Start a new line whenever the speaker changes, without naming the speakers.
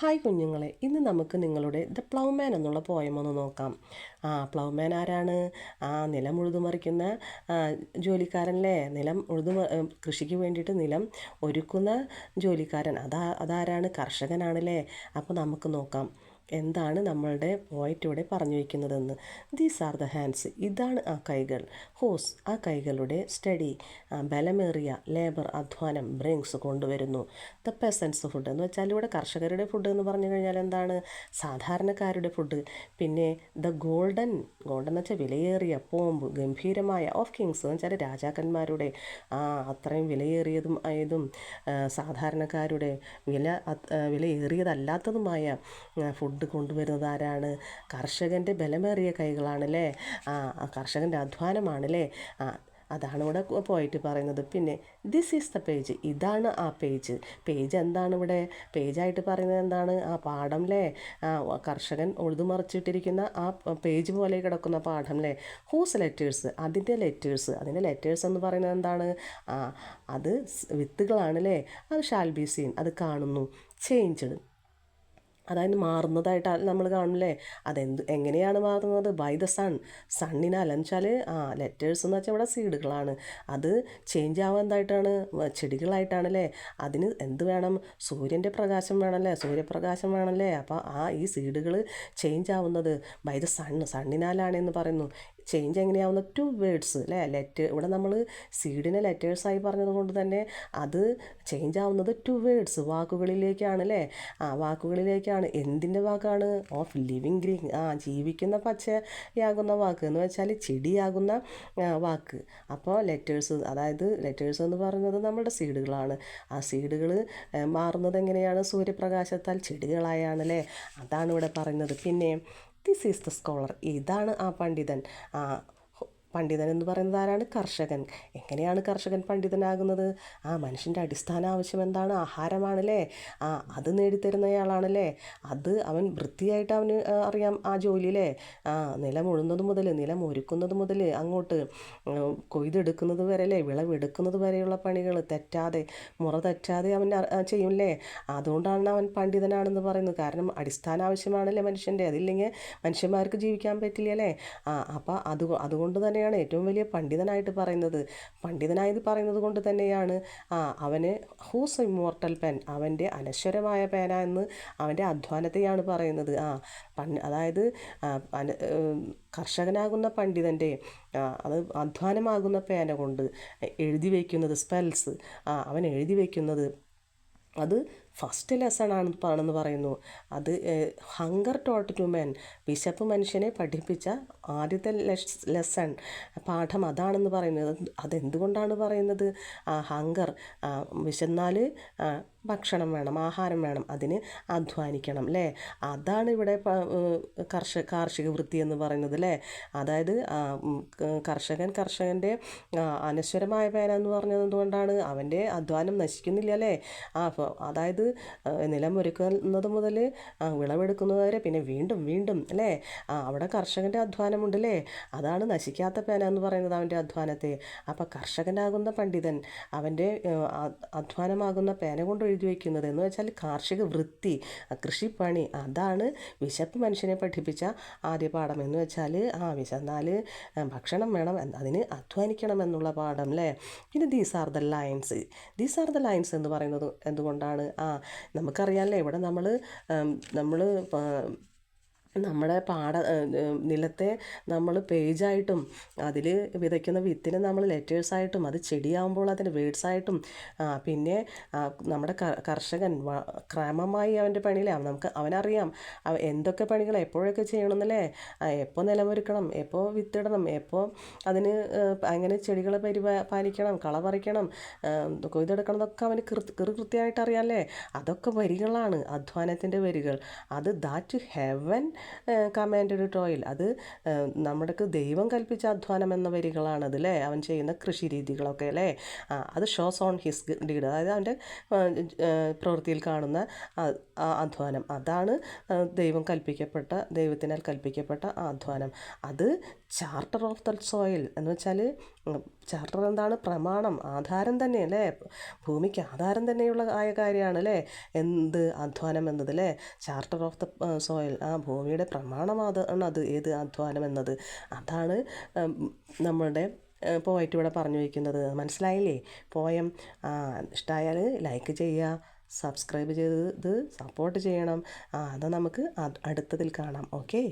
Hi കുഞ്ഞുങ്ങളെ, ഇന്ന് നമുക്ക് നിങ്ങളുടെ ദ പ്ലൗമാൻ എന്നുള്ള പോയം ഒന്ന് നോക്കാം. പ്ലൗമാൻ ആരാണ്? നിലം ഉഴുതുമറിക്കുന്ന ജോലിക്കാരനല്ലേ? നിലം കൃഷിക്ക് വേണ്ടിയിട്ട് നിലം ഒരുക്കുന്ന ജോലിക്കാരൻ. അതാരാണ്? കർഷകനാണല്ലേ? അപ്പോൾ നമുക്ക് നോക്കാം എന്താണ് നമ്മളുടെ പോയിറ്റ് ഇവിടെ പറഞ്ഞു വയ്ക്കുന്നതെന്ന്. ദീസ് ആർ ദ ഹാൻഡ്സ്, ഇതാണ് ആ കൈകൾ. ഹോസ്, ആ കൈകളുടെ സ്റ്റഡി, ബലമേറിയ ലേബർ, അധ്വാനം, ബ്രിങ്സ് കൊണ്ടുവരുന്നു. ദ പെസൻസ് ഫുഡ് എന്ന് വെച്ചാൽ ഇവിടെ കർഷകരുടെ ഫുഡ് എന്ന് പറഞ്ഞു കഴിഞ്ഞാൽ എന്താണ്? സാധാരണക്കാരുടെ ഫുഡ്. പിന്നെ ദ ഗോൾഡൻ എന്ന് വെച്ചാൽ വിലയേറിയ, പോമ്പ് ഗംഭീരമായ, ഓഫ് കിങ്സ് എന്ന് വെച്ചാൽ രാജാക്കന്മാരുടെ, അത്രയും വിലയേറിയതും ആയതും സാധാരണക്കാരുടെ വിലയേറിയതല്ലാത്തതുമായ ഫുഡ് കൊണ്ടുവരുന്നത് ആരാണ്? കർഷകൻ്റെ ബലമേറിയ കൈകളാണല്ലേ? കർഷകൻ്റെ അധ്വാനമാണല്ലേ? അതാണ് ഇവിടെ പോയിട്ട് പറയുന്നത്. പിന്നെ ദിസ് ഈസ് ദ പേജ്, ഇതാണ് ആ പേജ്. പേജ് എന്താണ് ഇവിടെ? പേജായിട്ട് പറയുന്നത് എന്താണ്? പാഠം അല്ലേ? കർഷകൻ ഉഴുതുമറിച്ചിട്ടിരിക്കുന്ന ആ പേജ് പോലെ കിടക്കുന്ന പാഠം അല്ലേ? ഹൂസ് ലെറ്റേഴ്സ്, അതിൻ്റെ ലെറ്റേഴ്സ് എന്ന് പറയുന്നത് എന്താണ്? അത് വിത്തുകളാണ് അല്ലേ? അത് ഷാൽ ബി സീൻ, അത് കാണുന്നു. ചേഞ്ച്ഡ്, അതായത് മാറുന്നതായിട്ട് നമ്മൾ കാണില്ലേ? എങ്ങനെയാണ് മാറുന്നത്? ബൈ ദ സണ്ണിനാൽ എന്ന് വെച്ചാൽ ലെറ്റേഴ്സ് എന്ന് വെച്ചാൽ ഇവിടെ സീഡുകളാണ്. അത് ചേഞ്ച് ആവാൻ എന്തായിട്ടാണ്? ചെടികളായിട്ടാണല്ലേ? അതിന് എന്ത് വേണം? സൂര്യൻ്റെ പ്രകാശം വേണമല്ലേ? സൂര്യപ്രകാശം വേണമല്ലേ? അപ്പോൾ ഈ സീഡുകൾ ചേഞ്ച് ആവുന്നത് ബൈ ദ സണ്ണിനാലാണെന്ന് പറയുന്നു. ചേഞ്ച് എങ്ങനെയാവുന്ന? 2 വേർഡ്സ് അല്ലേ? ഇവിടെ നമ്മൾ സീഡിനെ ലെറ്റേഴ്സായി പറഞ്ഞത് കൊണ്ട് തന്നെ അത് ചേഞ്ച് ആവുന്നത് 2 വേർഡ്സ്, വാക്കുകളിലേക്കാണ് അല്ലേ? വാക്കുകളിലേക്കാണ്. എന്തിൻ്റെ വാക്കാണ്? ഓഫ് ലിവിങ് ഗ്രീൻ, ജീവിക്കുന്ന പച്ചയാകുന്ന വാക്ക് എന്ന് വെച്ചാൽ ചെടിയാകുന്ന വാക്ക്. അപ്പോൾ ലെറ്റേഴ്സ് എന്ന് പറയുന്നത് നമ്മുടെ സീഡുകളാണ്. ആ സീഡുകൾ മാറുന്നത് എങ്ങനെയാണ്? സൂര്യപ്രകാശത്താൽ ചെടികളായാണല്ലേ? അതാണ് ഇവിടെ പറയുന്നത്. പിന്നെ ദിസ് ഈസ് ദ സ്കോളർ, ഇതാണ് ആ പണ്ഡിതൻ. പണ്ഡിതൻ എന്ന് പറയുന്നത് ആരാണ്? കർഷകൻ. എങ്ങനെയാണ് കർഷകൻ പണ്ഡിതനാകുന്നത്? മനുഷ്യൻ്റെ അടിസ്ഥാന ആവശ്യം എന്താണ്? ആഹാരമാണല്ലേ? അത് നേടിത്തരുന്നയാളാണല്ലേ? അത് അവൻ വൃത്തിയായിട്ട് അവന് അറിയാം ആ ജോലിയിലെ. നിലം ഉഴുന്നത് മുതൽ നിലം ഒരുക്കുന്നത് മുതൽ അങ്ങോട്ട് കൊയ്തെടുക്കുന്നത് വരെ അല്ലേ? വിളവെടുക്കുന്നത് വരെയുള്ള പണികൾ മുറ തെറ്റാതെ അവൻ ചെയ്യൂല്ലേ? അതുകൊണ്ടാണ് അവൻ പണ്ഡിതനാണെന്ന് പറയുന്നത്. കാരണം അടിസ്ഥാന ആവശ്യമാണല്ലേ മനുഷ്യൻ്റെ. അതില്ലെങ്കിൽ മനുഷ്യന്മാർക്ക് ജീവിക്കാൻ പറ്റില്ല അല്ലേ? അപ്പോൾ അതുകൊണ്ട് തന്നെയാണ് ഏറ്റവും വലിയ പണ്ഡിതനായിട്ട് പറയുന്നത്. പണ്ഡിതനായത് പറയുന്നത് കൊണ്ട് തന്നെയാണ് അവന് ഹൂസ് ഇമ്മോർട്ടൽ പെൻ, അവൻ്റെ അനശ്വരമായ പേന എന്ന് അവൻ്റെ അധ്വാനത്തെയാണ് പറയുന്നത്. അതായത് കർഷകനാകുന്ന പണ്ഡിതൻ്റെ അത് അധ്വാനമാകുന്ന പേന കൊണ്ട് എഴുതി വയ്ക്കുന്നത്, സ്പെൽസ് അവൻ എഴുതി വയ്ക്കുന്നത് അത് ഫസ്റ്റ് ലെസൺ ആണെന്ന് പറയുന്നു. അത് ഹങ്കർ ടോട്ട് ടു മെൻ, വിശപ്പ് മനുഷ്യനെ പഠിപ്പിച്ച ആദ്യത്തെ ലെസൺ, പാഠം അതാണെന്ന് പറയുന്നത്. അതെന്തുകൊണ്ടാണ് പറയുന്നത്? ഹങ്കർ, വിശന്നാൽ ഭക്ഷണം വേണം, ആഹാരം വേണം, അതിന് അധ്വാനിക്കണം അല്ലേ? അതാണ് ഇവിടെ കാർഷിക വൃത്തി എന്ന് പറയുന്നത് അല്ലേ? അതായത് കർഷകൻ്റെ അനശ്വരമായ പേന എന്ന് പറഞ്ഞത് എന്തുകൊണ്ടാണ്? അവൻ്റെ അധ്വാനം നശിക്കുന്നില്ല അല്ലേ? അതായത് നിലമൊരുക്കുന്നത് മുതൽ വിളവെടുക്കുന്നത് വരെ, പിന്നെ വീണ്ടും വീണ്ടും അല്ലേ? അവിടെ കർഷകൻ്റെ അധ്വാനമുണ്ടല്ലേ? അതാണ് നശിക്കാത്ത പേന എന്ന് പറയുന്നത്, അവൻ്റെ അധ്വാനത്തെ. അപ്പോൾ കർഷകനാകുന്ന പണ്ഡിതൻ അവൻ്റെ അധ്വാനമാകുന്ന പേന കൊണ്ട് എഴുതി വയ്ക്കുന്നത് എന്ന് വെച്ചാൽ കാർഷിക വൃത്തി, കൃഷിപ്പണി, അതാണ് വിശപ്പ് മനുഷ്യനെ പഠിപ്പിച്ച ആദ്യ പാഠം എന്ന് വെച്ചാൽ വിശന്നാൽ ഭക്ഷണം വേണം, അതിന് അധ്വാനിക്കണം എന്നുള്ള പാഠം അല്ലേ? പിന്നെ ദീസ് ആർ ദ ലൈൻസ് എന്ന് പറയുന്നത് എന്തുകൊണ്ടാണ്? നമുക്കറിയാമല്ലേ, ഇവിടെ നമ്മൾ നമ്മുടെ നിലത്തെ നമ്മൾ പേജായിട്ടും അതിൽ വിതയ്ക്കുന്ന വിത്തിനെ നമ്മൾ ലെറ്റേഴ്സായിട്ടും അത് ചെടിയാകുമ്പോൾ അതിൻ്റെ വേർഡ്സായിട്ടും പിന്നെ നമ്മുടെ കർഷകൻ ക്രമമായി അവൻ്റെ പണിയിലെ അവനറിയാം എന്തൊക്കെ പണികൾ എപ്പോഴൊക്കെ ചെയ്യണമെന്നല്ലേ? എപ്പോൾ നിലമൊരുക്കണം, എപ്പോൾ വിത്തിടണം, എപ്പോൾ അതിന് അങ്ങനെ ചെടികളെ പാലിക്കണം, കള പറിക്കണം, കൊയ്തെടുക്കണം, എന്നൊക്കെ അവന് കൃത്യമായിട്ട് അറിയാമല്ലേ? അതൊക്കെ വരികളാണ്, അധ്വാനത്തിൻ്റെ വരികൾ. അത് ദാറ്റ് ഹെവൻ കമാൻഡഡ് ടോയിൽ. അത് നമ്മുടെക്ക് ദൈവം കൽപ്പിച്ച അധ്വാനം എന്ന വരികളാണത് അല്ലേ, അവൻ ചെയ്യുന്ന കൃഷി രീതികളൊക്കെ അല്ലേ. അത് ഷോസ് ഓൺ ഹിസ് ഡീഡ്, അതായത് അവൻ്റെ പ്രവൃത്തിയിൽ കാണുന്ന അധ്വാനം. അതാണ് ദൈവത്തിനാൽ കൽപ്പിക്കപ്പെട്ട അധ്വാനം. അത് ചാർട്ടർ ഓഫ് ദ സോയിൽ എന്ന് വെച്ചാൽ, ചാർട്ടർ എന്താണ്? പ്രമാണം, ആധാരം തന്നെ അല്ലേ, ഭൂമിക്ക് ആധാരം തന്നെയുള്ള കാര്യമാണ് അല്ലേ എന്ത് അധ്വാനം എന്നത് അല്ലേ. ചാർട്ടർ ഓഫ് ദ സോയിൽ, ആ ഭൂമിയുടെ പ്രമാണമാണ് അത്, ഏത് അധ്വാനം എന്നത്. അതാണ് നമ്മളുടെ പോയിട്ട് ഇവിടെ പറഞ്ഞു വയ്ക്കുന്നത്. മനസ്സിലായില്ലേ പോയം? ഇഷ്ടമായാൽ ലൈക്ക് ചെയ്യുക, സബ്സ്ക്രൈബ് ചെയ്ത് സപ്പോർട്ട് ചെയ്യണം. അത് നമുക്ക് അടുത്തതിൽ കാണാം. ഓക്കെ.